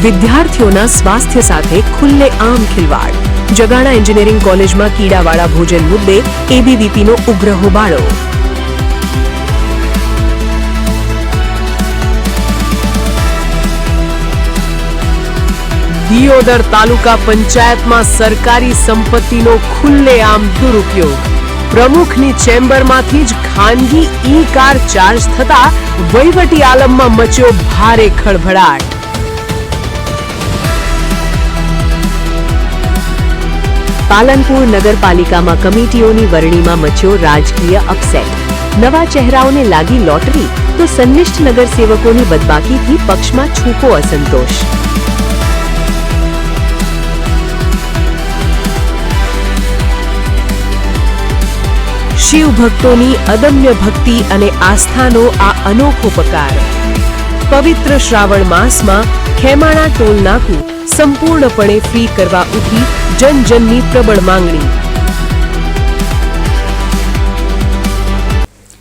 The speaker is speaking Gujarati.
વિદ્યાર્થીઓના સ્વાસ્થ્ય સાથે ખુલ્લેઆમ ખિલવાડ. જગાણા એન્જિનિયરિંગ કોલેજમાં કીડાવાળા ભોજન મુદ્દે એબીવીપીનો ઉગ્ર હોબાળો. દિયોદર તાલુકા પંચાયતમાં સરકારી સંપત્તિનો ખુલ્લેઆમ દુરુપયોગ. પ્રમુખની ચેમ્બરમાંથી જ ખાનગી ઈ કાર ચાર્જ થતા વહીવટી આલમમાં મચ્યો ભારે ખળભળાટ. પાલનપુર નગરપાલિકામાં કમિટીઓની વરણીમાં મચ્યો રાજકીય અપસેટ. નવા ચહેરાઓને લાગી લોટરી તો સંનિષ્ઠ નગરસેવકોની બદબાકીથી પક્ષમાં છૂપો અસંતોષ. શિવ ભક્તોની અદમ્ય ભક્તિ અને આસ્થાનો આ અનોખો પકાર. પવિત્ર શ્રાવણ માસમાં ખેમાણા ટોલ નાકું સંપૂર્ણપણે ફ્રી કરવા ઉઠી જનજનની પ્રબળ માંગણી.